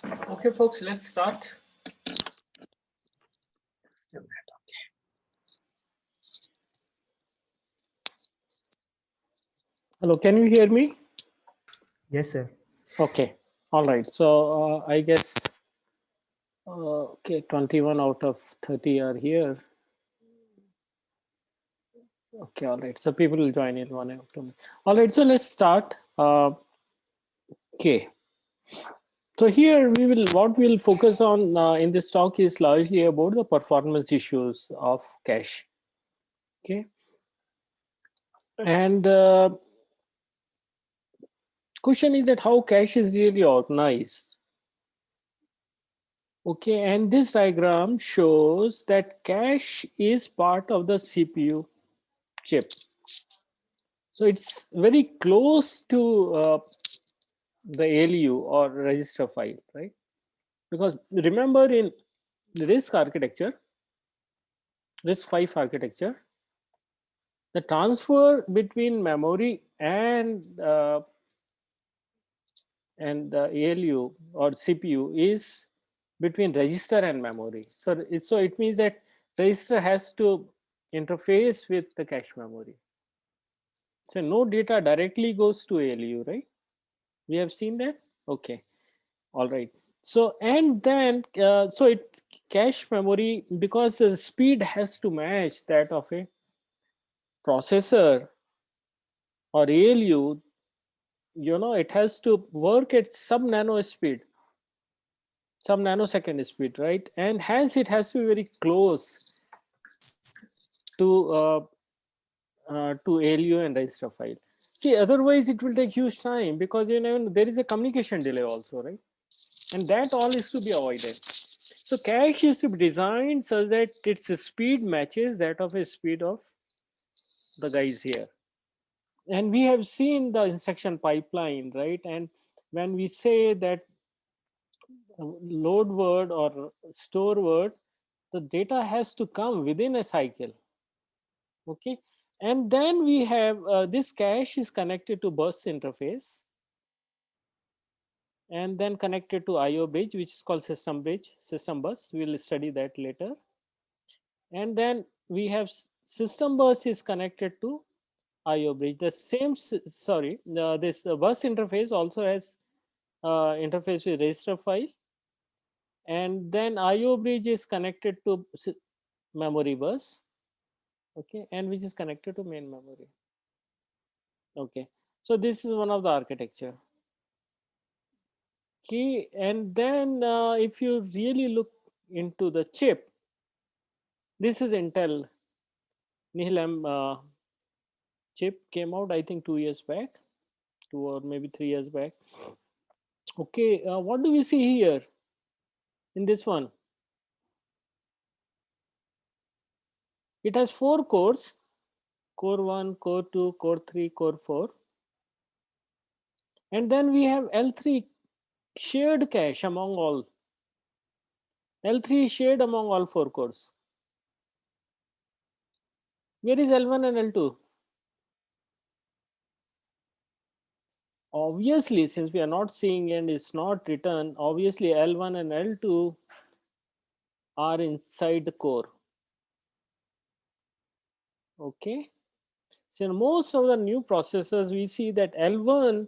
Okay, folks, let's start. Hello, can you hear me? Yes, sir. Okay, all right. So I guess okay, 21 out of 30 are here. Okay, all right. So people will join in one after me. All right, so let's start. Okay, so here we will what we'll focus on in this talk is largely about the performance issues of cache. Okay, and question is that how cache is really organized. Okay, and this diagram shows that cache is part of the CPU chip. So it's very close to the ALU or register file, right? Because remember in RISC architecture, RISC-V architecture, the transfer between memory and the ALU or CPU is between register and memory. So it means that register has to interface with the cache memory. So no data directly goes to ALU, right? We have seen that. Okay, all right. So and then so it cache memory, because the speed has to match that of a processor or ALU. It has to work at sub nano speed, some nanosecond speed, right? And hence it has to be very close to ALU and register file. See, otherwise it will take huge time because there is a communication delay also, right? And that all is to be avoided. So cache is to be designed such that its speed matches that of a speed of the guys here. And we have seen the instruction pipeline, right? And when we say that load word or store word, the data has to come within a cycle. Okay, and then we have this cache is connected to bus interface and then connected to IO bridge, which is called system bridge, system bus. We will study that later. And then we have system bus is connected to IO bridge. The same, sorry, this bus interface also has interface with register file, and then IO bridge is connected to memory bus. Okay, and which is connected to main memory. Okay, so this is one of the architecture. Okay, and then if you really look into the chip, this is Intel Nihilem chip, came out I think 2 years back, 2 or maybe 3 years back. Okay, what do we see here in this one? It has 4 cores: core 1, core 2, core 3, core 4. And then we have L3 shared cache among all. L3 is shared among all 4 cores. Where is L1 and L2? Obviously, since we are not seeing and it's not written, obviously L1 and L2 are inside the core. Okay. So in most of the new processors, we see that L1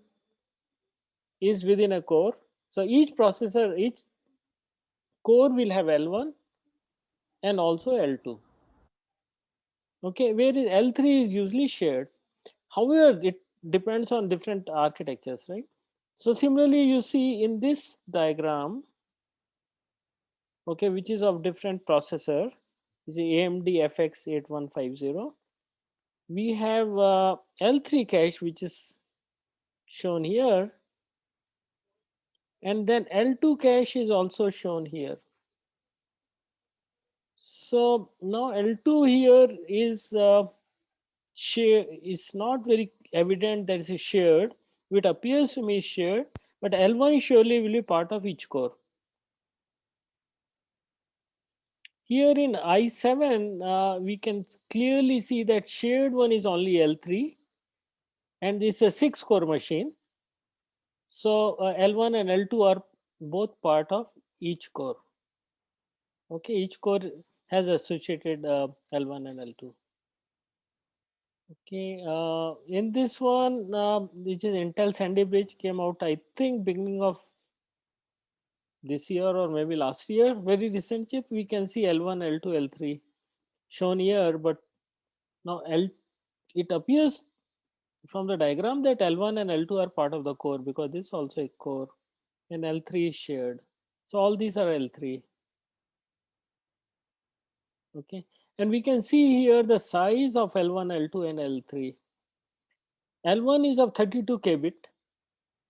is within a core. So each processor, each core will have L1 and also L2. Okay, whereas L3 is usually shared. However, it depends on different architectures, right? So similarly, you see in this diagram, okay, which is of different processor, is the AMD FX8150. We have L3 cache, which is shown here, and then L2 cache is also shown here. So now L2 here is share. It's not very evident that it's shared. It appears to me shared, but L1 surely will be part of each core. Here in I7, we can clearly see that shared one is only L3, and this is a 6-core machine. So L1 and L2 are both part of each core. Okay, each core has associated L1 and L2. Okay, in this one, which is Intel Sandy Bridge, came out, I think, beginning of this year or maybe last year. Very recent chip. We can see L1, L2, L3 shown here, but now it appears from the diagram that L1 and L2 are part of the core, because this is also a core, and L3 is shared. So all these are L3. Okay, and we can see here the size of L1, L2, and L3. L1 is of 32 kbit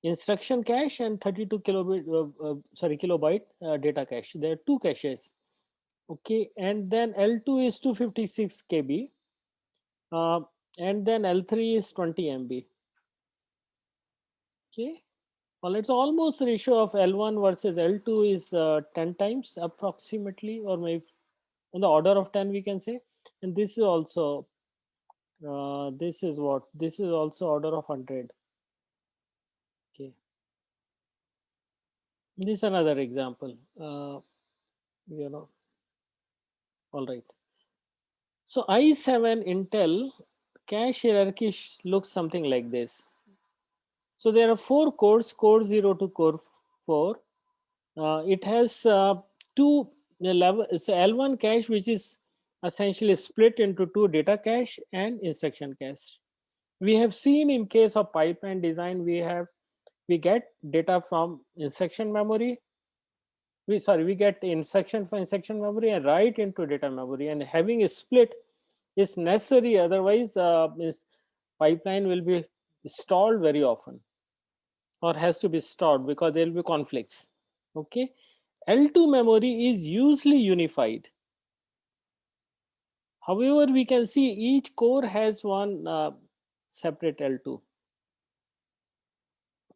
instruction cache and 32 kilobyte data cache. There are two caches. Okay, and then L2 is 256 kb, uh, and then L3 is 20 MB. Okay, well, it's almost ratio of L1 versus L2 is 10 times approximately, or maybe on the order of 10, we can say. And this is also this is what, this is also order of 100. Okay, this is another example. You know, all right. So i7 Intel cache hierarchy looks something like this. So there are four cores, core 0 to core 4. It has two level. So L1 cache, which is essentially split into two data cache and instruction cache. We have seen in case of pipeline design, we get data from instruction memory. We get the instruction from instruction memory and write into data memory, and having a split is necessary. Otherwise, pipeline will be stalled very often, or has to be stored, because there will be conflicts. Okay, L2 memory is usually unified. However, we can see each core has one separate L2.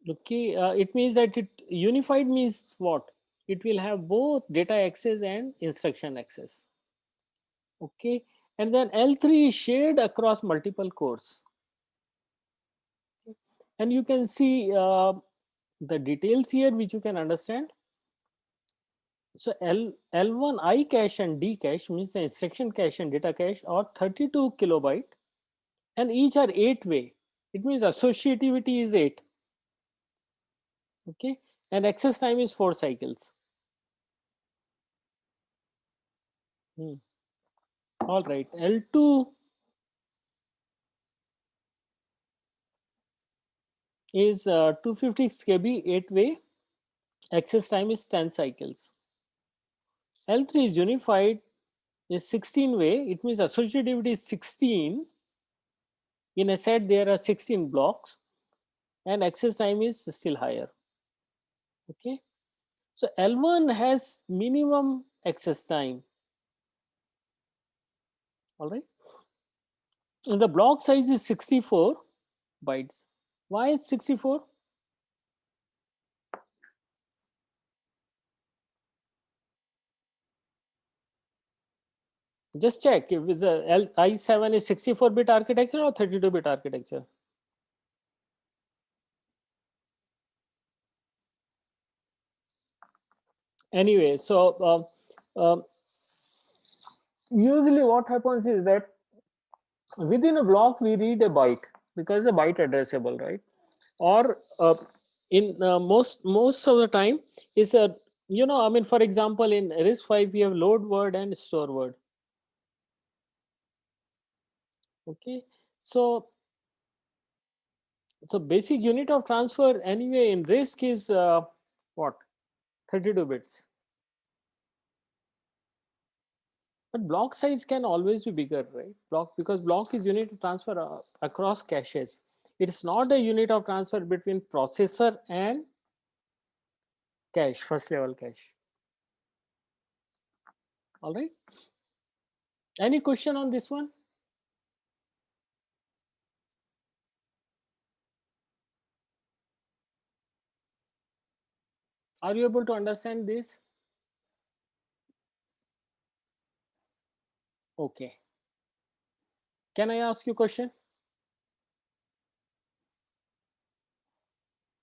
Okay, it means that it unified means what? It will have both data access and instruction access. Okay, and then L3 is shared across multiple cores. Okay. And you can see the details here, which you can understand. So L1 I cache and D cache means the instruction cache and data cache are 32 kilobyte, and each are 8-way. It means associativity is 8. Okay, and access time is 4 cycles. Hmm. All right, L2 is 256 kb 8-way. Access time is 10 cycles. L3 is unified, is 16-way. It means associativity is 16. In a set, there are 16 blocks, and access time is still higher. Okay, so L1 has minimum access time. All right, and the block size is 64 bytes. Why is 64? Just check if it's a i7 is 64-bit architecture or 32-bit architecture. Anyway, so usually what happens is that within a block we read a byte, because a byte addressable, right? Or in most of the time is a, I mean, for example, in RISC-V we have load word and store word. Okay, so basic unit of transfer anyway in RISC is what, 32 bits. But block size can always be bigger, right? Block, because block is unit of transfer across caches. It's not a unit of transfer between processor and cache, first level cache. All right. Any question on this one? Are you able to understand this? Okay. Can I ask you a question?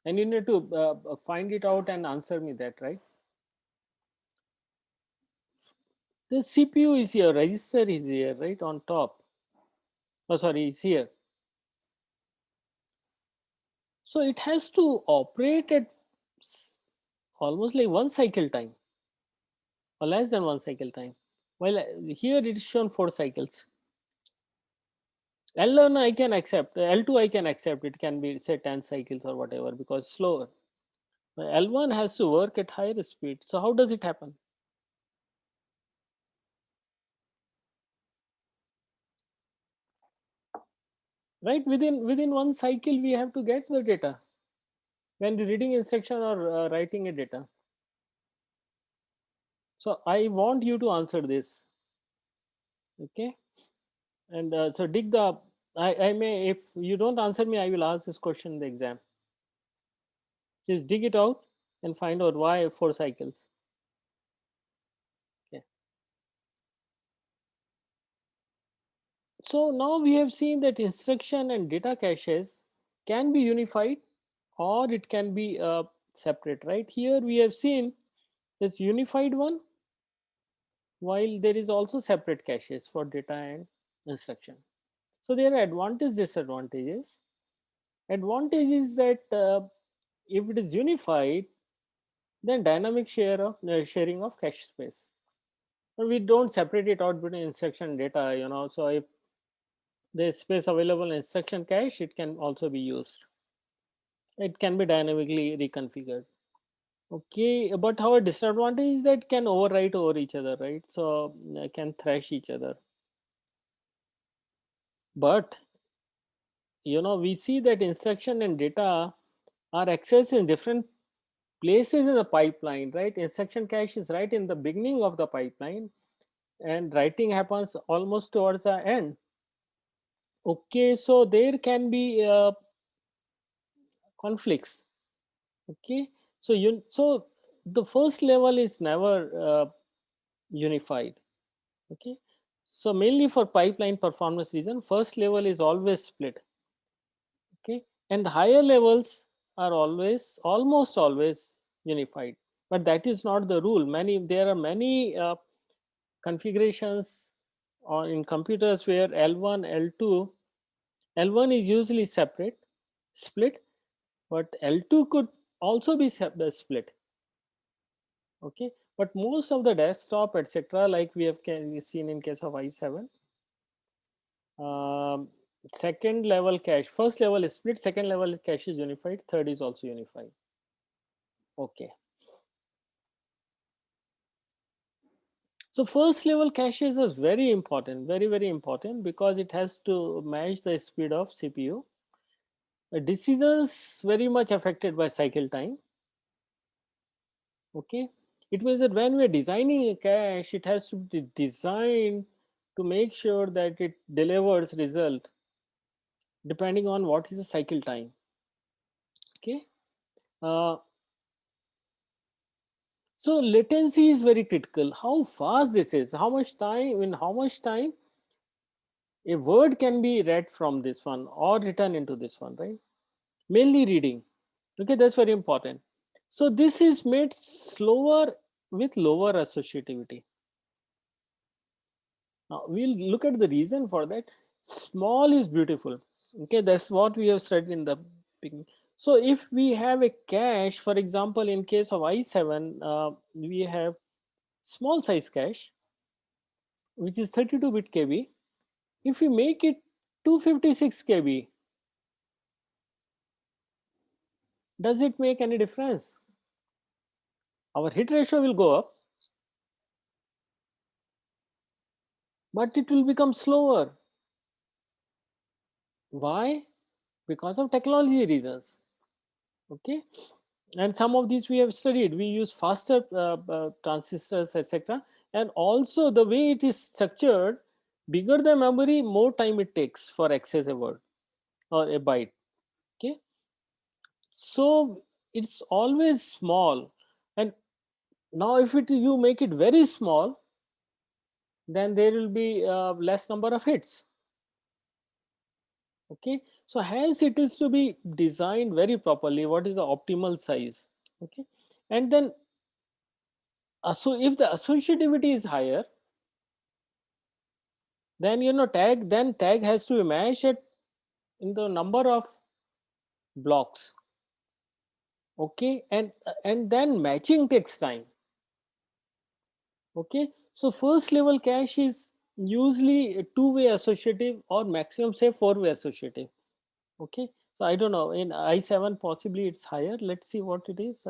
and you need to find it out and answer me that, right? The CPU is here, register is here, right, on top. Oh, sorry, it's here. So it has to operate at almost like one cycle time or less than one cycle time. Well, here it is shown 4 cycles. L1 I can accept, L2 I can accept, it can be say 10 cycles or whatever because slower. L1 has to work at higher speed. So how does it happen? Right, within one cycle we have to get the data when reading instruction or writing a data. So I want you to answer this, okay? And so dig the, I may, if you don't answer me, I will ask this question in the exam. Just dig it out and find out why 4 cycles. Okay. So now we have seen that instruction and data caches can be unified or it can be separate, right? Here we have seen this unified one, while there is also separate caches for data and instruction. So there are advantages, disadvantages. Advantage is that if it is unified, then dynamic sharing of cache space. But we don't separate it out between instruction and data, So if there is space available in instruction cache, it can also be used. It can be dynamically reconfigured. Okay, but our disadvantage is that can overwrite over each other, right? So can thrash each other. But we see that instruction and data are accessed in different places in the pipeline, right? Instruction cache is right in the beginning of the pipeline and writing happens almost towards the end. Okay, so there can be conflicts. Okay, so the first level is never unified. Okay, so mainly for pipeline performance reason, first level is always split. Okay, and the higher levels are always, almost always unified, but that is not the rule. There are many configurations in computers where L1, L2, L1 is usually split, but L2 could also be split. Okay, but most of the desktop, etc., like we have seen in case of i7, um, second level cache, first level is split, second level cache is unified, third is also unified. Okay, so first level caches is very important, very important, because it has to match the speed of CPU. Decisions very much affected by cycle time. Okay, it means that when we're designing a cache, it has to be designed to make sure that it delivers result depending on what is the cycle time. Okay, uh, so latency is very critical. How fast this is, how much time, in how much time a word can be read from this one or written into this one, right? Mainly reading. Okay, that's very important. So this is made slower with lower associativity. Now we'll look at the reason for that. Small is beautiful. Okay, that's what we have studied in the beginning. So if we have a cache, for example, in case of i7, we have small size cache, which is 32-bit KB. If we make it 256 KB, does it make any difference? Our hit ratio will go up, but it will become slower. Why? Because of technology reasons. Okay, and some of these we have studied. We use faster transistors, etc., and also the way it is structured, bigger the memory, more time it takes for access a word or a byte. Okay, so it's always small, and now if you make it very small, then there will be less number of hits. Okay, so hence it is to be designed very properly. What is the optimal size? Okay, and then so if the associativity is higher, then tag has to be matched at in the number of blocks. Okay, and then matching takes time. Okay, so first level cache is usually a two-way associative or maximum say four-way associative. Okay, so I don't know, in i7 possibly it's higher. Let's see what it is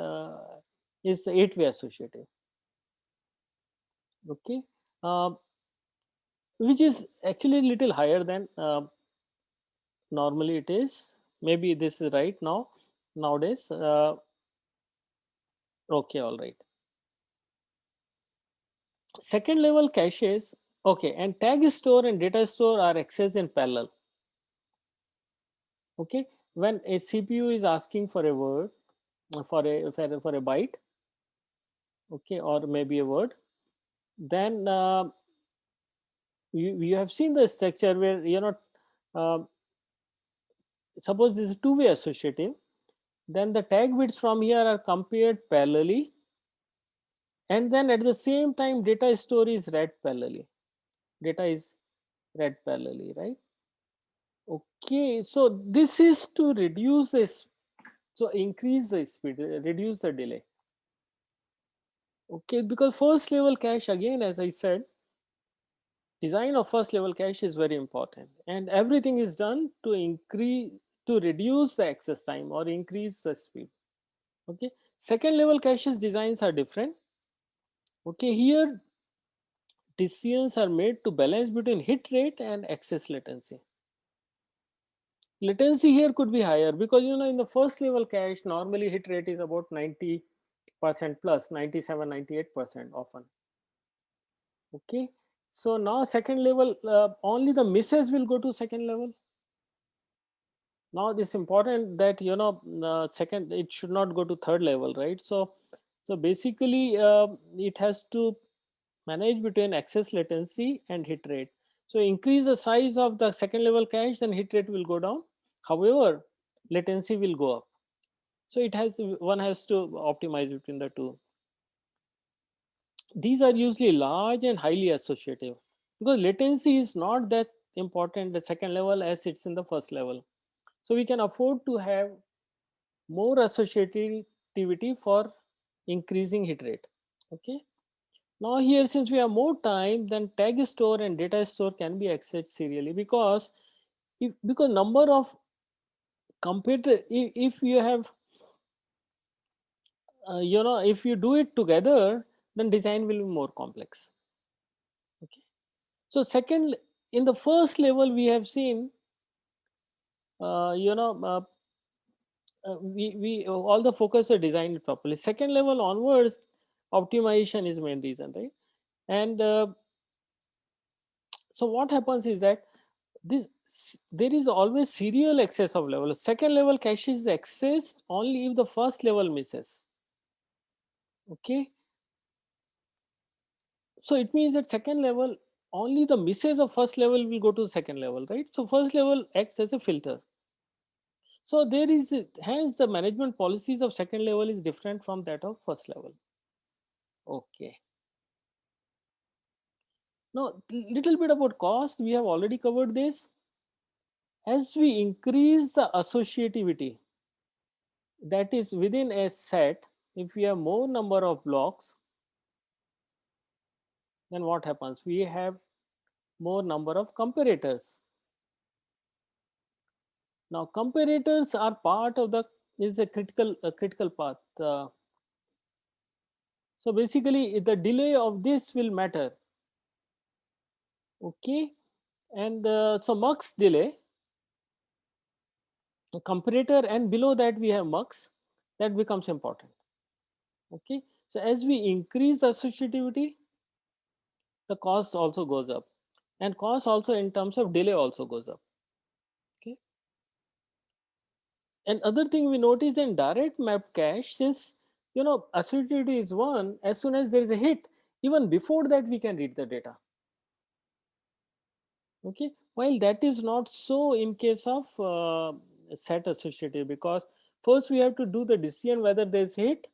eight-way associative. Okay, uh, which is actually a little higher than normally it is. Maybe this is right now nowadays. Okay, all right. Second level caches, okay, and tag store and data store are accessed in parallel. Okay, when a CPU is asking for a word, for a byte, okay, or maybe a word, then you have seen the structure where uh, suppose this is two-way associative, then the tag bits from here are compared parallelly, and then at the same time data store is read parallelly. Data is read parallelly, right? Okay, so this is to reduce this, so increase the speed, reduce the delay. Okay, because first level cache, again, as I said, design of first level cache is very important, and everything is done to increase, to reduce the access time or increase the speed. Okay, second level caches designs are different. Okay, here decisions are made to balance between hit rate and access latency. Latency here could be higher because in the first level cache normally hit rate is about 90% plus, 97, 98% often. Okay, so now second level, only the misses will go to second level. Now this important that second, it should not go to third level, right? So basically it has to manage between access latency and hit rate. So increase the size of the second level cache, then hit rate will go down. However, latency will go up. So one has to optimize between the two. These are usually large and highly associative because latency is not that important at second level as it's in the first level. So we can afford to have more associativity for increasing hit rate. Okay. Now here, since we have more time, then tag store and data store can be accessed serially because number of computer, if you have if you do it together, then design will be more complex. Okay. So second, in the first level, we have seen, uh, you know, uh, we all the focus are designed properly. Second level onwards, optimization is main reason, right? And so what happens is that there is always serial access of level. Second level cache is accessed only if the first level misses. Okay, so it means that second level, only the misses of first level will go to second level, right? So first level acts as a filter. So there is hence the management policies of second level is different from that of first level. Okay. Now little bit about cost. We have already covered this. As we increase the associativity, that is within a set, if we have more number of blocks, then what happens? We have more number of comparators. Now comparators are part of the is a critical path. So basically the delay of this will matter. Okay, and so mux delay, comparator, and below that we have mux, that becomes important. Okay, so as we increase associativity, the cost also goes up, and cost also in terms of delay also goes up. Okay, and other thing we notice in direct map cache, since associativity is one, as soon as there is a hit, even before that we can read the data. Okay, While that is not so in case of set associative, because first we have to do the decision whether there is hit,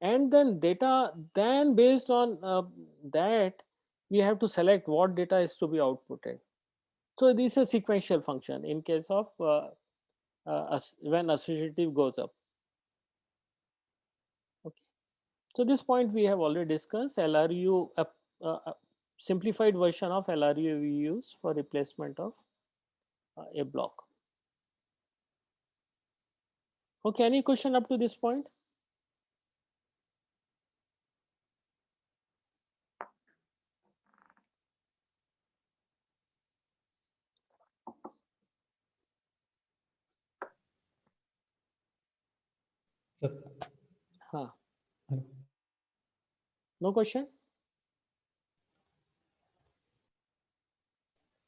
and then data, then based on that we have to select what data is to be outputted. So this is a sequential function in case of when associative goes up. Okay. So this point we have already discussed. LRU, simplified version of LRU we use for replacement of a block. Okay, any question up to this point? Sir, Huh. hello. No question?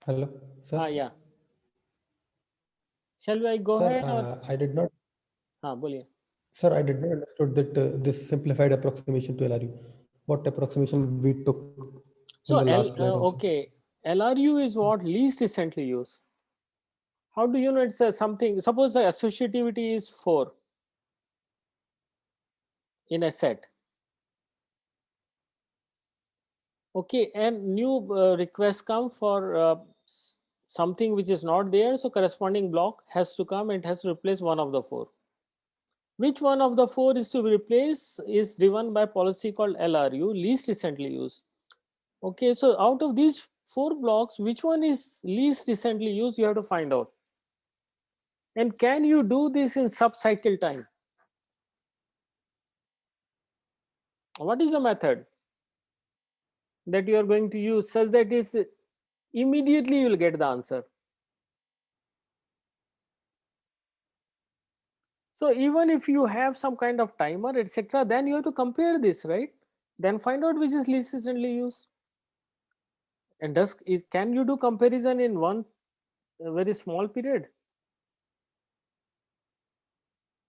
Hello, sir. Yeah. Shall I go Sir, ahead or? I did not. हाँ बोलिए. Sir, I did not understood that this simplified approximation to LRU. What approximation we took in the So last slide also. okay, LRU is what least recently used. How do you know it's something? Suppose the associativity is 4 in a set. Okay, and new requests come for something which is not there, so corresponding block has to come and has to replace one of the 4. Which one of the 4 is to be replaced is driven by policy called LRU, least recently used. Okay, so out of these 4 blocks, which one is least recently used, you have to find out. And can you do this in sub-cycle time? What is the method that you are going to use such that is immediately you will get the answer? So even if you have some kind of timer, etc., then you have to compare this, right? Then find out which is least recently used. And can you do comparison in one very small period?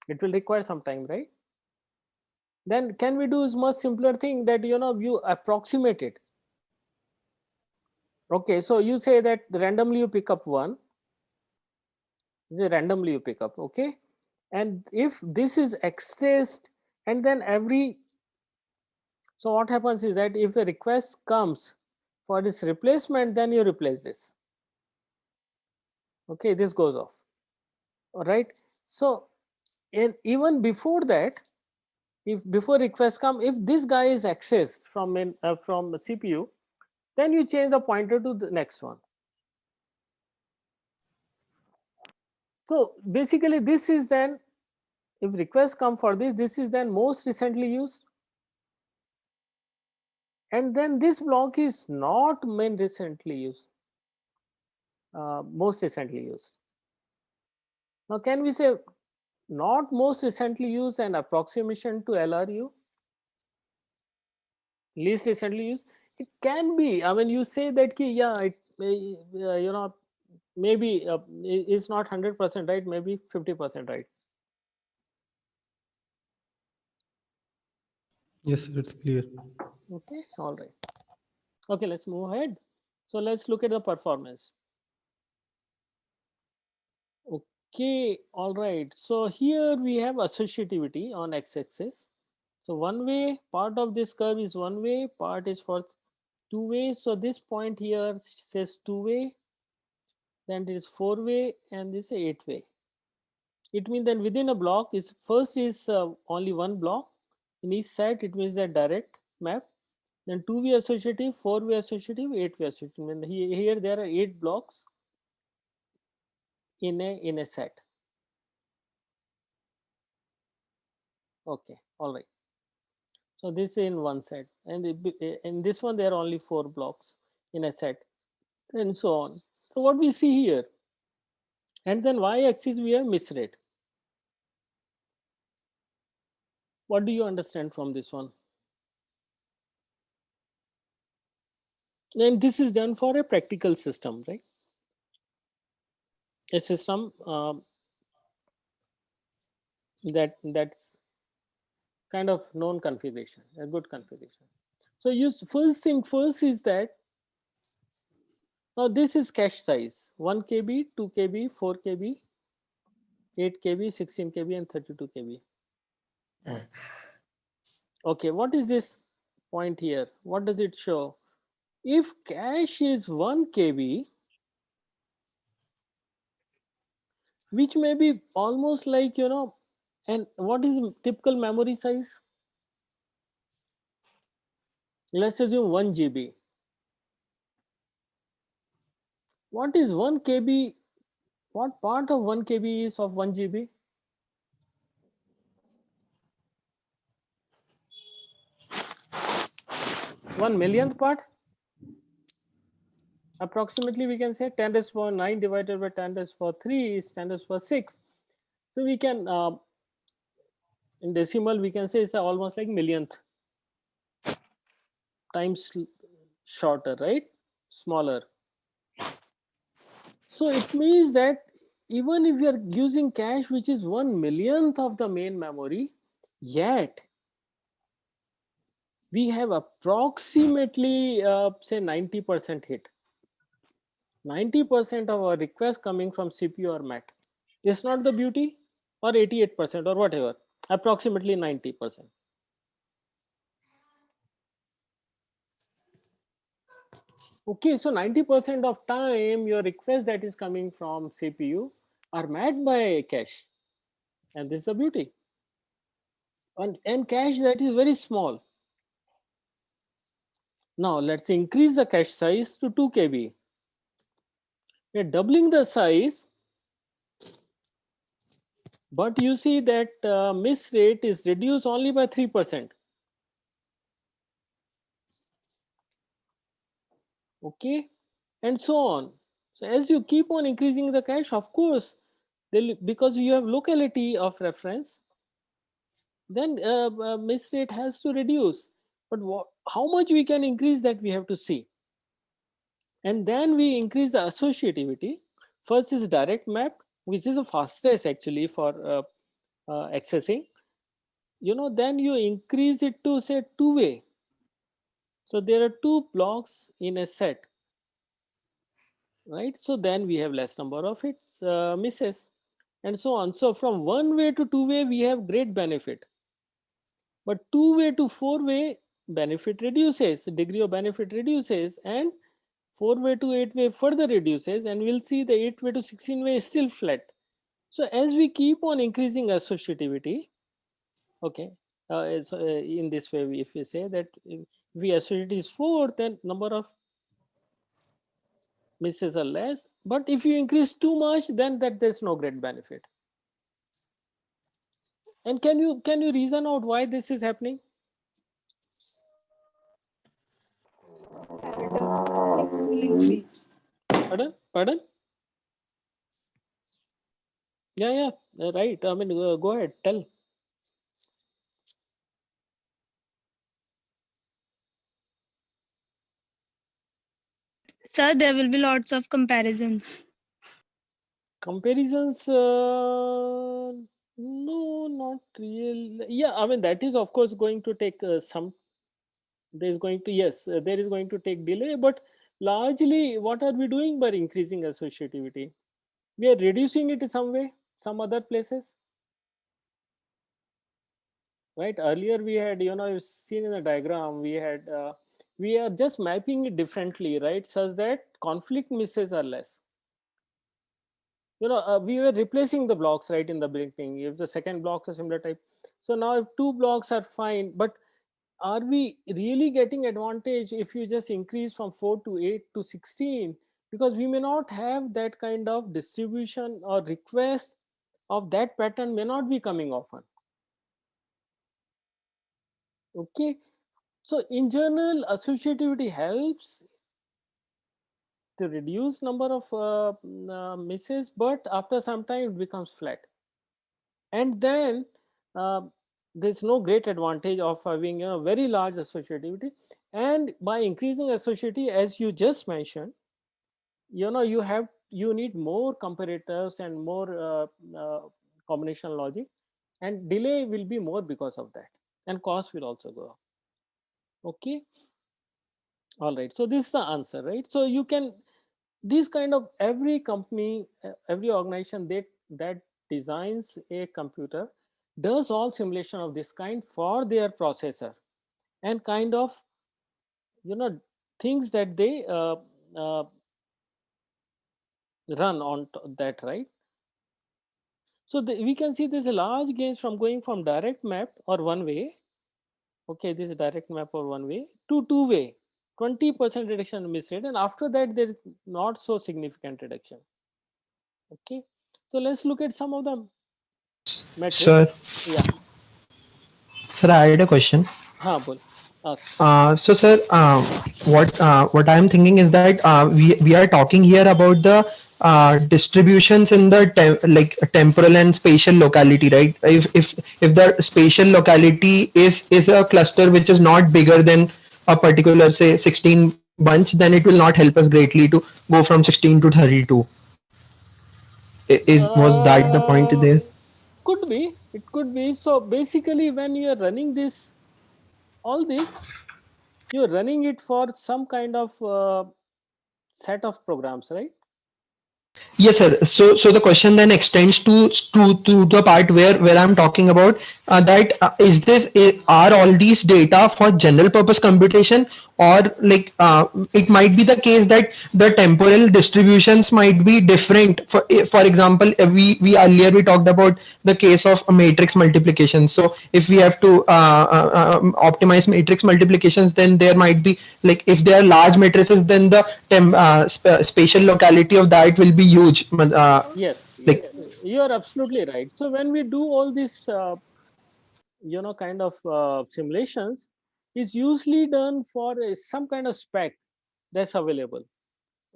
It will require some time, right? Then can we do is much simpler thing that you approximate it. Okay, so you say that randomly you pick up one, randomly you pick up, okay, and if this is accessed, and then so what happens is that if a request comes for this replacement, then you replace this. Okay, this goes off. All right. So even before that, if before request come, if this guy is accessed from the CPU, then you change the pointer to the next one. So basically this is then, if requests come for this is then most recently used, and then this block is not main recently used, most recently used. Now can we say not most recently used and approximation to LRU? Least recently used? It can be. I mean, you say that ki, yeah, it maybe it's not 100% right, maybe 50% right. Yes, sir, it's clear. Okay, all right. Okay, let's move ahead. So let's look at the performance. Okay, all right. So here we have associativity on x-axis. So one way, part of this curve is one way, part is for two ways. So this point here says two way, then it is four way, and this is eight way. It means that within a block is first is only one block in each side. It means that direct map. Then two-way associative, four-way associative, eight-way associative. And here there are 8 blocks in a set. Okay, all right. So this in one set, and in this one there are only 4 blocks in a set, and so on. So what we see here, and then y-axis we have miss rate. What do you understand from this one? And this is done for a practical system, right? A system that's kind of known configuration, a good configuration. So first thing first is that Now this is cache size 1 KB, 2 KB, 4 KB, 8 KB, 16 KB, and 32 KB. Okay, what is this point here? What does it show? If cache is 1 KB, which may be almost like, and what is typical memory size? Let's assume 1 GB. What is 1 KB? What part of 1 KB is of 1 GB? 1 millionth part? Approximately we can say 10 raised to the power 9 divided by 10 raised to the power 3 is 10 raised to the power 6. So we can, in decimal, we can say it's almost like millionth times shorter, right? Smaller. So it means that even if we are using cache which is 1 millionth of the main memory, yet we have approximately say 90% hit. 90% of our requests coming from CPU or Mac. Is not the beauty? Or 88% or whatever, approximately 90%. Okay, so 90% of time your request that is coming from CPU are met by cache, and this is the beauty. And cache that is very small. Now let's increase the cache size to 2 KB. We're doubling the size, but you see that miss rate is reduced only by 3%. Okay, and so on. So as you keep on increasing the cache, of course, because you have locality of reference, then miss rate has to reduce. But how much we can increase, that we have to see. And then we increase the associativity. First is direct map, which is the fastest actually for accessing. Then you increase it to say two-way. So there are two blocks in a set, right? So then we have less number of hits, misses, and so on. So from one way to two way, we have great benefit. But two way to four way, benefit reduces, degree of benefit reduces, and four way to eight way further reduces, and we'll see the 8 way to 16 way is still flat. So as we keep on increasing associativity, okay, so in this way, if we say that if we associate is 4, then number of misses are less. But if you increase too much, then that there's no great benefit. And can you reason out why this is happening? Pardon? Yeah, right. I mean, go ahead, tell. Sir, there will be lots of comparisons. Comparisons, no, not real. Yeah, I mean, that is of course going to take some, there's going to, yes, there is going to take delay, but largely what are we doing by increasing associativity? We are reducing it some way, some other places. Right, earlier we had, you've seen in the diagram, we are just mapping it differently, right, such that conflict misses are less. We were replacing the blocks right in the beginning. If the second blocks are similar type, so now if two blocks are fine, but are we really getting advantage if you just increase from 4 to 8 to 16? Because we may not have that kind of distribution, or request of that pattern may not be coming often. Okay, so in general, associativity helps to reduce number of misses, but after some time it becomes flat. And then uh, there's no great advantage of having very large associativity. And by increasing associativity, as you just mentioned, you need more comparators and more combination logic, and delay will be more because of that, and cost will also go up. Okay, all right, so this is the answer, right? So you can These kind of every company, every organization that designs a computer does all simulation of this kind for their processor, and kind of, you know, things that they uh, run on that, right? So we can see there's a large gains from going from direct map or one way. Okay, this is direct map or one way to two way. 20% reduction in miss rate, and after that there is not so significant reduction. Okay, so let's look at some of the Sir, metrics. Yeah, sir, I had a question. हाँ बोल, ask. So, sir, what I'm thinking is that we are talking here about the distributions in the like temporal and spatial locality, right? If the spatial locality is a cluster which is not bigger than a particular, say, 16 bunch, then it will not help us greatly to go from 16 to 32. Is was that the point uh, there? could be, it could be. So basically when you are running this, all this, you're running it for some kind of set of programs, right? Yes, sir. So the question then extends to the part where I'm talking about that are all these data for general purpose computation, or like it might be the case that the temporal distributions might be different. For example, we earlier we talked about the case of a matrix multiplication. So if we have to optimize matrix multiplications, then there might be, like, if they are large matrices, then the spatial locality of that will be huge. Yes, Like, yes, you are absolutely right. So when we do all this, kind of simulations, is usually done for some kind of spec that's available.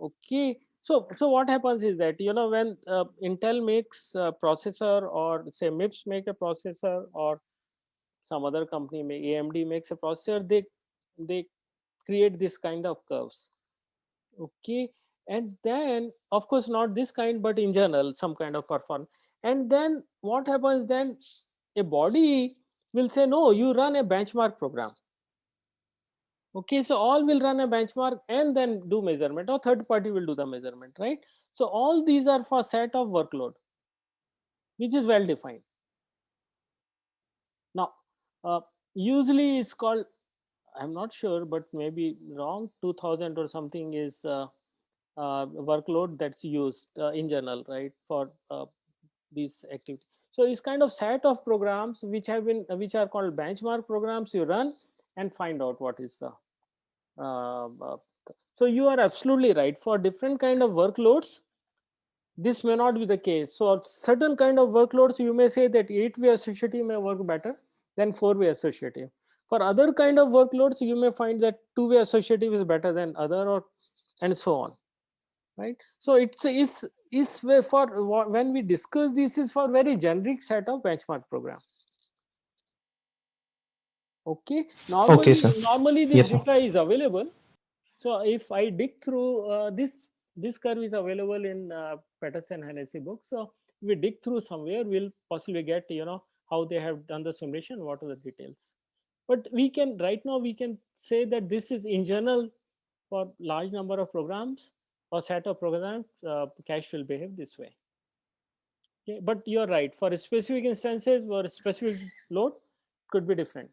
Okay, so what happens is that, when Intel makes a processor, or say MIPS make a processor, or some other company may AMD makes a processor, they create this kind of curves. Okay, and then of course not this kind, but in general some kind of perform. And then what happens then, a body will say, no, you run a benchmark program. Okay, so all will run a benchmark and then do measurement, or third party will do the measurement, right? So all these are for set of workload, which is well defined. Now, usually it's called, I'm not sure, but maybe wrong, 2000 or something is workload that's used in general, right, for these activities. So it's kind of set of programs which are called benchmark programs. You run and find out what is the so you are absolutely right. For different kind of workloads, this may not be the case. So certain kind of workloads, you may say that 8-way associative may work better than 4-way associative. For other kind of workloads, you may find that 2-way associative is better than other, or and so on, right? So it's is for when we discuss this, is for very generic set of benchmark program. Okay, okay, sir. normally this Yes, sir. data is available. So if I dig through this curve is available in Patterson Hennessy book. So we dig through somewhere, we'll possibly get, how they have done the simulation, what are the details. But we can right now we can say that this is in general for large number of programs or set of programs, cache will behave this way. Okay, but you're right, for specific instances or specific load could be different.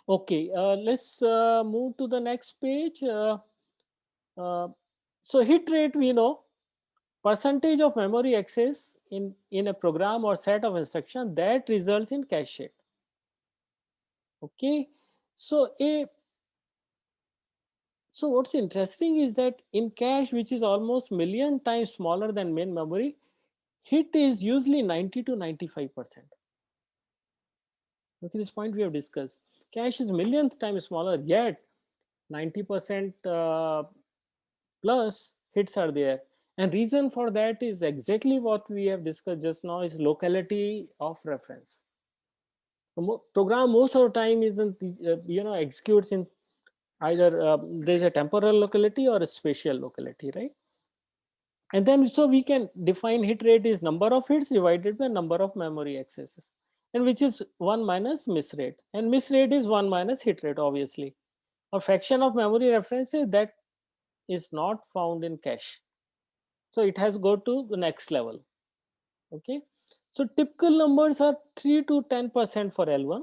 Okay, let's move to the next page. Uh, so hit rate, we know, percentage of memory access in a program or set of instruction that results in cache hit. Okay, so what's interesting is that in cache, which is almost million times smaller than main memory, hit is usually 90 to 95%. Okay, this point we have discussed. Cache is million times smaller, yet 90% plus hits are there. And reason for that is exactly what we have discussed just now, is locality of reference. The program most of the time isn't, executes in either there's a temporal locality or a spatial locality, right? And then so we can define hit rate is number of hits divided by number of memory accesses, and which is 1 minus miss rate, and miss rate is 1 minus hit rate, obviously. A fraction of memory references that is not found in cache. So it has go to the next level. Okay. So typical numbers are 3 to 10% for L1.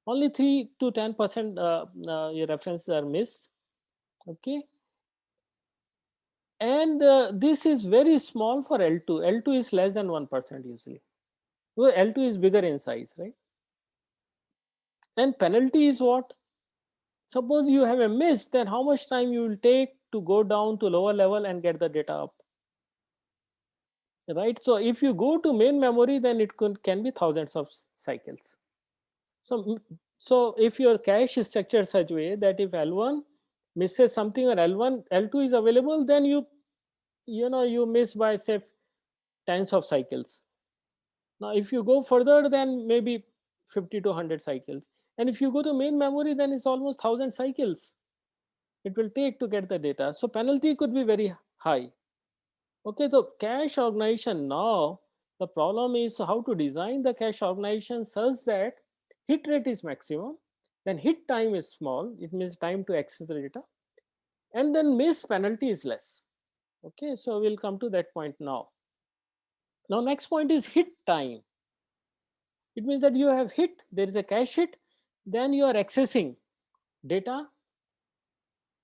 Only 3 to 10% your references are missed. Okay. And this is very small for L2. L2 is less than 1% usually. Well, L2 is bigger in size, right? And penalty is what? Suppose you have a miss, then how much time you will take to go down to lower level and get the data up, right? So if you go to main memory, then it can be thousands of cycles. So if your cache is structured such way that if L1 misses something or L2 is available, then you miss by say tens of cycles. Now if you go further, then maybe 50 to 100 cycles. And if you go to main memory, then it's almost 1000 cycles it will take to get the data. So penalty could be very high. Okay, so cache organization now, the problem is how to design the cache organization such that hit rate is maximum, then hit time is small, it means time to access the data, and then miss penalty is less. Okay, so we'll come to that point now. Now next point is hit time. It means that you have hit, there is a cache hit, then you are accessing data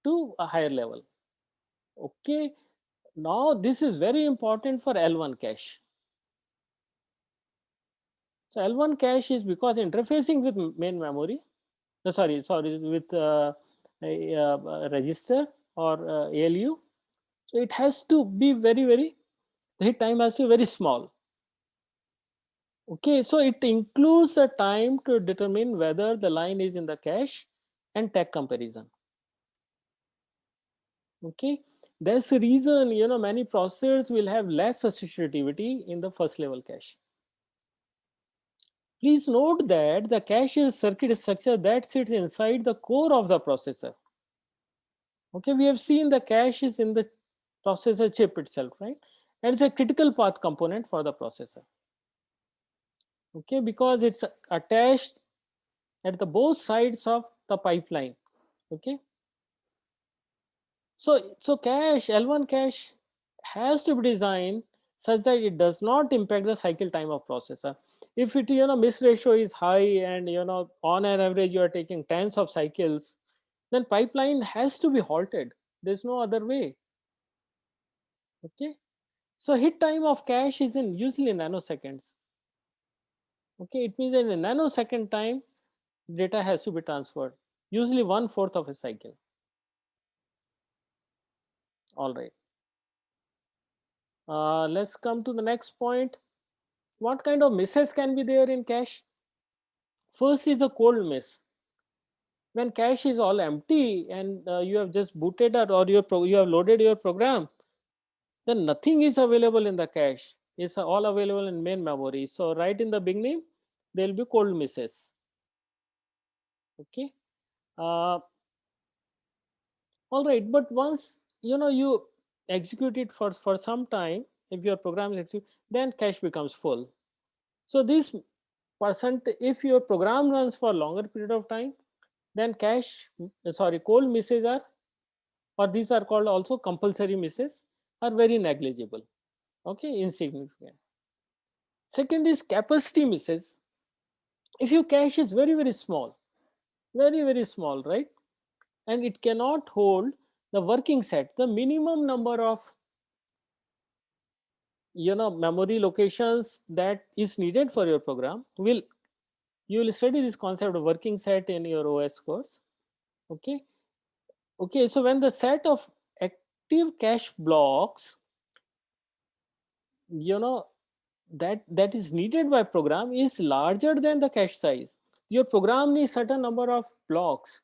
to a higher level. Okay, now this is very important for L1 cache. So L1 cache is because interfacing with main memory, sorry, with a register or ALU. So it has to be the hit time has to be very small. Okay, so it includes the time to determine whether the line is in the cache and tag comparison. Okay, that's the reason many processors will have less associativity in the first level cache. Please note that the cache is circuit structure that sits inside the core of the processor. Okay, we have seen the cache is in the processor chip itself, right? And it's a critical path component for the processor. Okay, because it's attached at the both sides of the pipeline. Okay, so cache L1 cache has to be designed such that it does not impact the cycle time of processor. If it miss ratio is high and on an average you are taking tens of cycles, then pipeline has to be halted. There's no other way. Okay, so hit time of cache is in usually nanoseconds. Okay, it means that in a nanosecond time data has to be transferred, usually 1/4 of a cycle. All right, let's come to the next point. What kind of misses can be there in cache? First is a cold miss. When cache is all empty and you have just booted or you have loaded your program, then nothing is available in the cache. It's all available in main memory. So right in the beginning, there will be cold misses. Okay. All right, but once you execute it for some time, if your program is executed, then cache becomes full. So this percent, if your program runs for longer period of time, then cold misses are, or these are called also compulsory misses, are very negligible. Okay, insignificant. Second is capacity misses. If your cache is very small, very small, right, and it cannot hold the working set, the minimum number of memory locations that is needed for your program, you will study this concept of working set in your OS course. Okay, so when the set of active cache blocks that is needed by program is larger than the cache size, your program needs certain number of blocks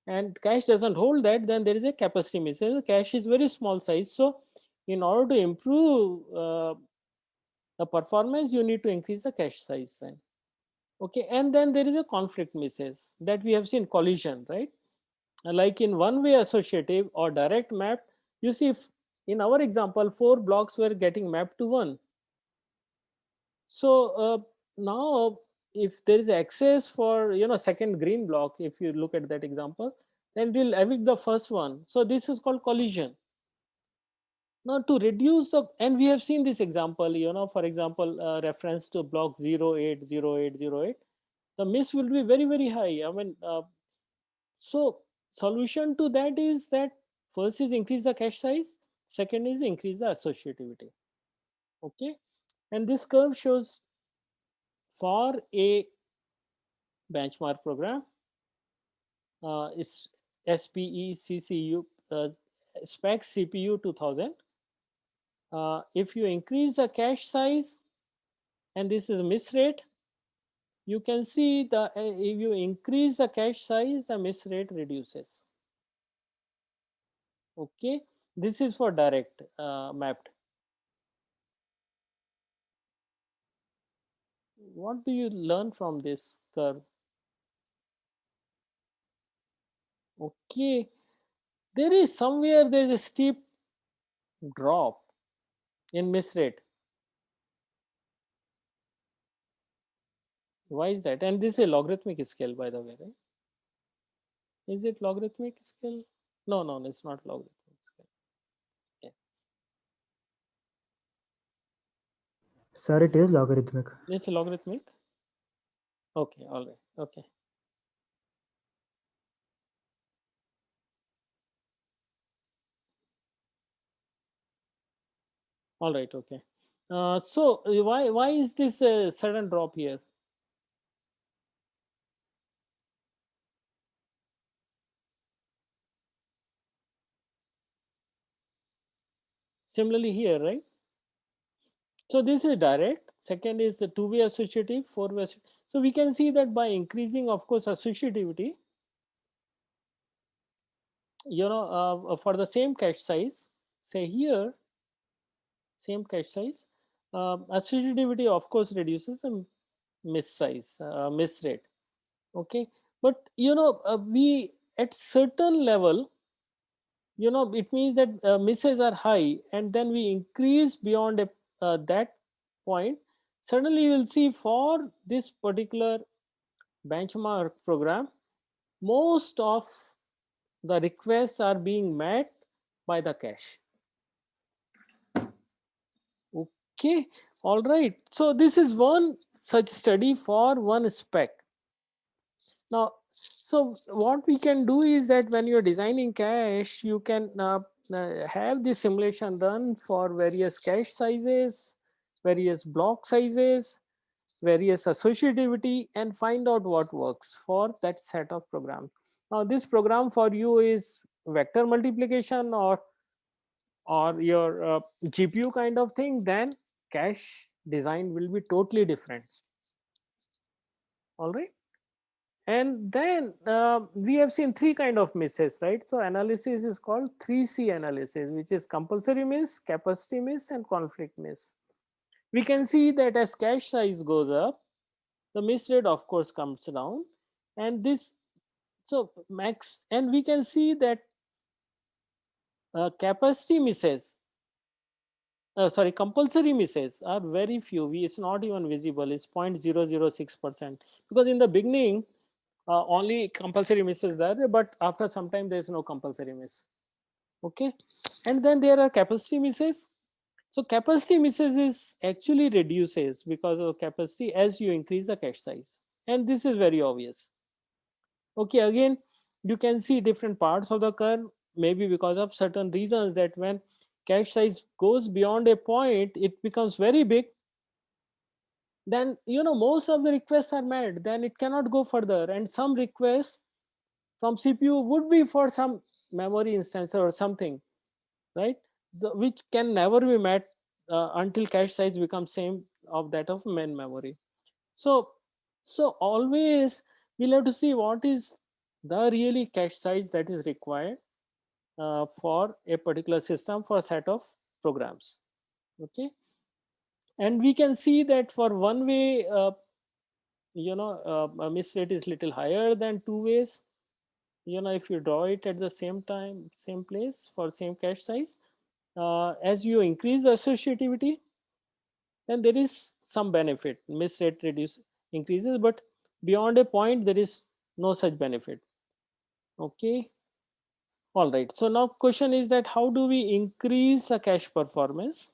and cache doesn't hold that, then there is a capacity miss. The cache is very small size, so in order to improve the performance, you need to increase the cache size then. Okay, and then there is a conflict misses that we have seen, collision, right? Like in one way associative or direct map, you see if in our example 4 blocks were getting mapped to 1. So now if there is access for second green block, if you look at that example, then it will evict the first one. So this is called collision. Now to reduce the, and we have seen this example, for example, reference to block 080808, the miss will be very, very high. I mean, so solution to that is that first is increase the cache size, second is increase the associativity. Okay, and this curve shows for a benchmark program is SPECCU spec CPU 2000. If you increase the cache size, and this is miss rate, you can see the if you increase the cache size, the miss rate reduces. Okay, this is for direct mapped. What do you learn from this curve? Okay, there is somewhere there is a steep drop in miss rate. Why is that? And this is a logarithmic scale, by the way, right? Is it logarithmic scale? No, no, it's not logarithmic scale. Yeah. Sir, it is logarithmic. It's a logarithmic. Okay, all right. Okay. All right. Okay. So why is this a sudden drop here? Similarly here, right? So this is direct. Second is the two-way associative, four-way. So we can see that by increasing, of course, associativity, for the same cache size, say here, same cache size, associativity, of course, reduces the miss size, miss rate. Okay, but we at certain level, it means that misses are high, and then we increase beyond that point. Suddenly you will see for this particular benchmark program, most of the requests are being met by the cache. Okay, all right. So this is one such study for one spec. Now, so what we can do is that when you're designing cache, you can have the simulation run for various cache sizes, various block sizes, various associativity, and find out what works for that set of programs. Now, this program for you is vector multiplication or your GPU kind of thing, then cache design will be totally different. All right. And then we have seen three kind of misses, right? So analysis is called 3C analysis, which is compulsory miss, capacity miss, and conflict miss. We can see that as cache size goes up, the miss rate of course comes down, and this, so max, and we can see that capacity misses, sorry, compulsory misses are very few. It's not even visible. It's 0.006%, because in the beginning only compulsory miss is there, but after some time there is no compulsory miss. Okay, and then there are capacity misses. So capacity misses is actually reduces because of capacity as you increase the cache size, and this is very obvious. Okay, again you can see different parts of the curve, maybe because of certain reasons, that when cache size goes beyond a point, it becomes very big. Then most of the requests are met, then it cannot go further, and some requests from CPU would be for some memory instance or something, right? Which can never be met until cache size becomes same of that of main memory. So always we'll have to see what is the really cache size that is required for a particular system for a set of programs. Okay, and we can see that for one way, miss rate is little higher than two ways. If you draw it at the same time, same place for same cache size, as you increase the associativity, then there is some benefit. Miss rate increases, but beyond a point there is no such benefit. Okay, All right. So now question is that how do we increase the cache performance?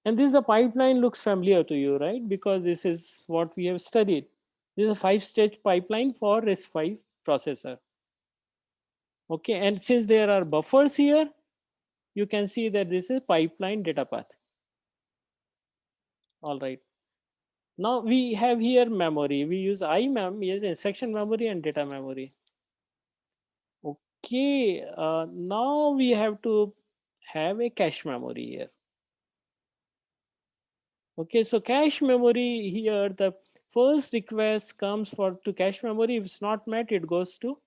And this the pipeline looks familiar to you, right? Because this is what we have studied. This is a 5-stage pipeline for RISC-V processor. Okay, and since there are buffers here, you can see that this is pipeline data path. All right. Now we have here memory. We use IMEM, yes, instruction memory and data memory. Okay, now we have to have a cache memory here. Okay, so cache memory here, the first request comes for to cache memory. If it's not met, it goes to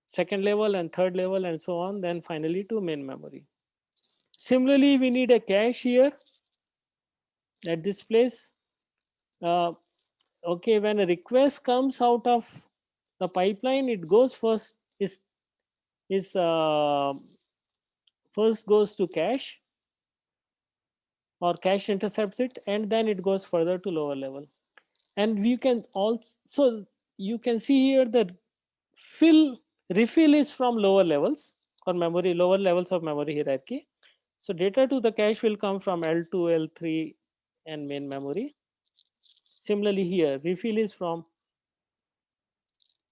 second level and third level and so on, then finally to main memory. Similarly, we need a cache here at this place. Okay, when a request comes out of the pipeline, it goes first is first goes to cache, or cache intercepts it, and then it goes further to lower level. And we can also, you can see here the refill is from lower levels or memory, lower levels of memory hierarchy. So data to the cache will come from L2, L3 and main memory. Similarly here, refill is from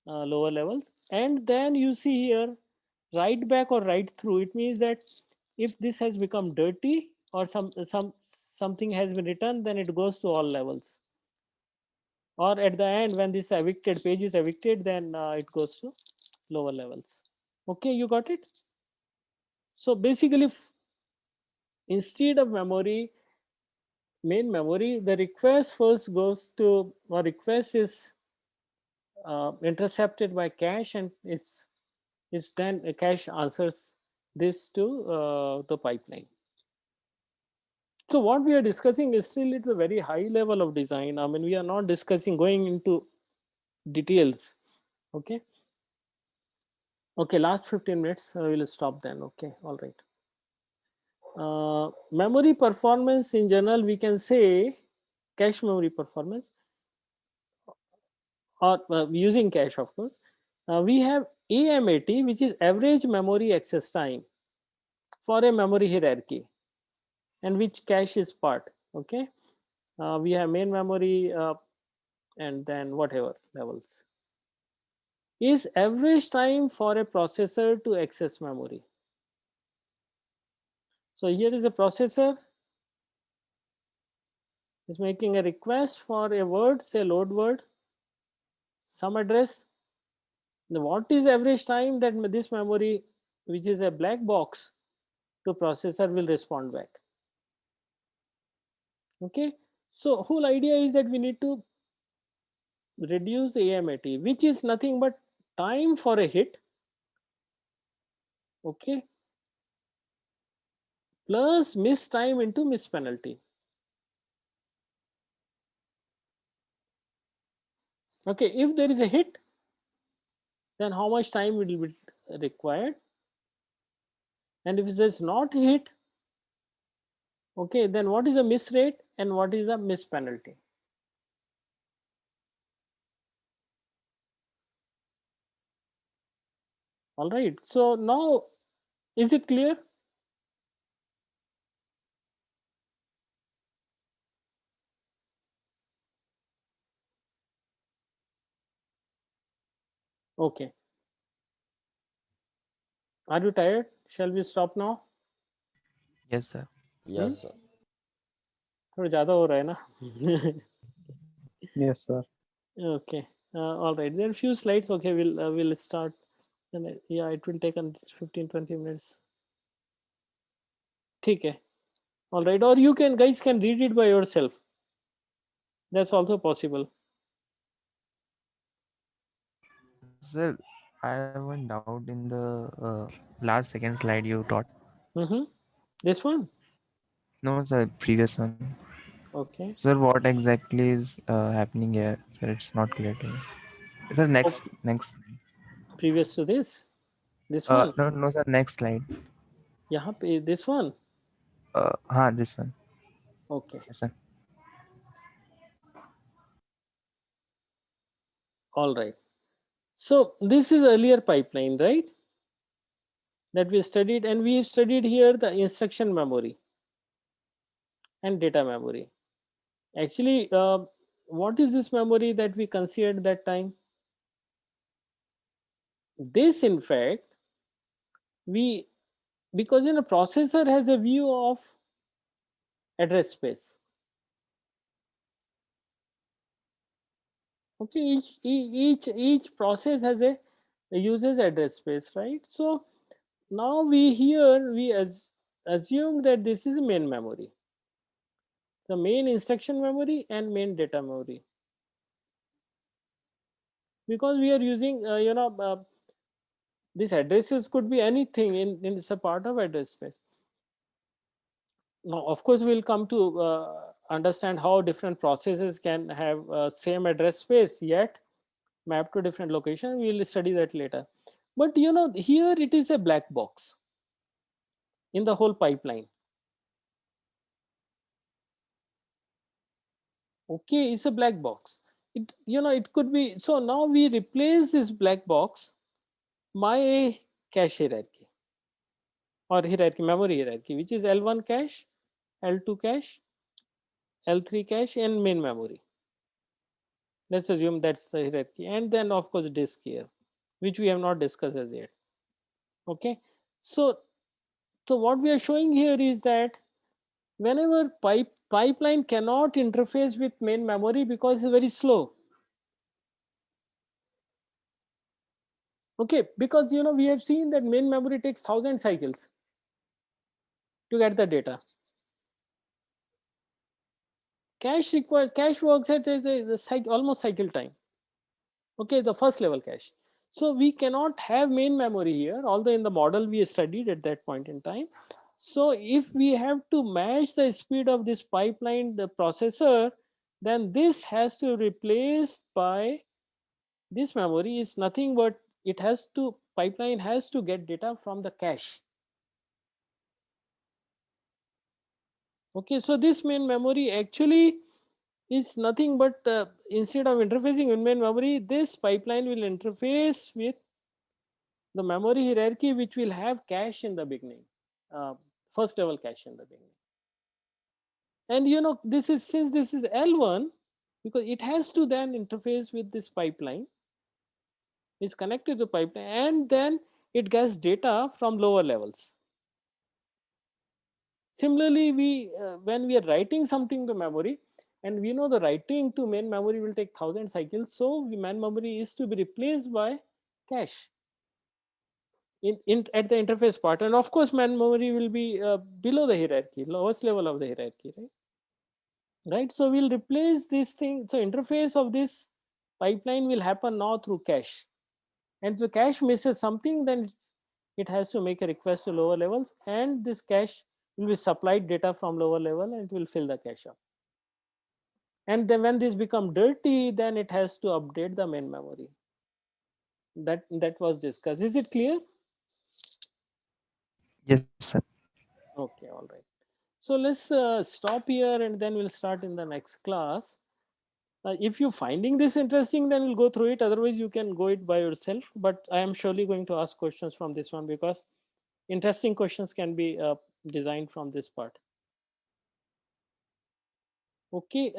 lower levels. And then you see here, write back or write through. It means that if this has become dirty or something has been written, then it goes to all levels. Or at the end, when this evicted page is evicted, then it goes to lower levels. Okay, you got it? So basically, instead of memory, main memory, the request first goes to, or request is intercepted by cache, and is then a cache answers this to the pipeline. So what we are discussing is still at a very high level of design. I mean, we are not discussing going into details. Okay. Okay, last 15 minutes, we'll stop then. Okay, all right. Memory performance in general, we can say cache memory performance, or using cache, of course. We have AMAT, which is average memory access time for a memory hierarchy, and which cache is part. Okay, we have main memory and then whatever levels. Is average time for a processor to access memory. So here is a processor is making a request for a word, say load word, some address. Now, what is average time that this memory, which is a black box, to processor will respond back? Okay, so whole idea is that we need to reduce AMAT, which is nothing but time for a hit, okay, plus miss time into miss penalty. Okay, if there is a hit, then how much time will be required? And if there's not a hit, okay, then what is the miss rate and what is the miss penalty? All right, so now is it clear? Okay. Are you tired? Shall we stop now? Yes, sir. Yes, sir. थोड़ा ज़्यादा हो रहा है ना? Yes, sir. Okay. All right. There are few slides. Okay, we'll start. And yeah, it will take 15-20 minutes. ठीक है. All right. Or you guys can read it by yourself. That's also possible. Sir, I have one doubt in the last second slide you taught. This one? No, sir, previous one. Okay. Sir, what exactly is happening here? Sir, it's not clear to me. Sir, next. Previous to this? This one? No, sir, next slide. यहाँ पे this one? This one. Okay. Yes, sir. All right. So this is earlier pipeline, right? that we studied, and we have studied here the instruction memory and data memory. Actually, what is this memory that we considered that time? This, in fact, we, because a processor has a view of address space. Okay, each process has a uses address space, right? So now we assume that this is main memory, the main instruction memory and main data memory, because we are using these addresses could be anything in it's a part of address space. Now, of course, we'll come to understand how different processes can have same address space yet mapped to different location. We will study that later. But here it is a black box in the whole pipeline. Okay, it's a black box. It could be. So now we replace this black box by a cache hierarchy or hierarchy, memory hierarchy, which is L1 cache, L2 cache, L3 cache, and main memory. Let's assume that's the hierarchy, and then of course disk here, which we have not discussed as yet. Okay, so what we are showing here is that whenever pipeline cannot interface with main memory because it's very slow. Okay, because we have seen that main memory takes 1000 cycles to get the data. Cache works at almost cycle time. Okay, the first level cache. So we cannot have main memory here, although in the model we studied at that point in time. So if we have to match the speed of this pipeline, the processor, then this has to replace by this memory is nothing but pipeline has to get data from the cache. Okay, so this main memory actually is nothing but instead of interfacing with main memory, this pipeline will interface with the memory hierarchy, which will have cache in the beginning, first level cache in the beginning. And this is, since this is L1, because it has to then interface with this pipeline, is connected to pipeline, and then it gets data from lower levels. Similarly, when we are writing something to memory, and we know the writing to main memory will take 1000 cycles, so the main memory is to be replaced by cache at the interface part, and of course main memory will be below the hierarchy, lowest level of the hierarchy, right? So we'll replace this thing. So interface of this pipeline will happen now through cache, and so cache misses something, then it has to make a request to lower levels, and this cache will be supplied data from lower level, and it will fill the cache up. And then when this become dirty, then it has to update the main memory. That was discussed. Is it clear? Yes, sir. Okay, all right. So let's stop here, and then we'll start in the next class. If you're finding this interesting, then we'll go through it. Otherwise, you can go it by yourself. But I am surely going to ask questions from this one, because interesting questions can be designed from this part. Okay,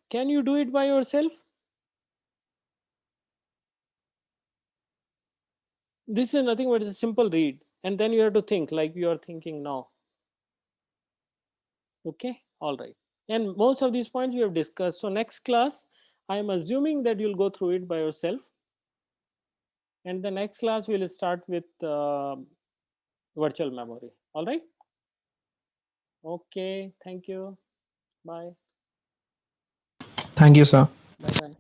can you do it by yourself? This is nothing but it's a simple read, and then you have to think like you are thinking now. Okay, all right. And most of these points we have discussed. So next class, I am assuming that you'll go through it by yourself. And the next class we'll start with virtual memory. All right. Okay, thank you. Bye. Thank you, sir. Bye bye.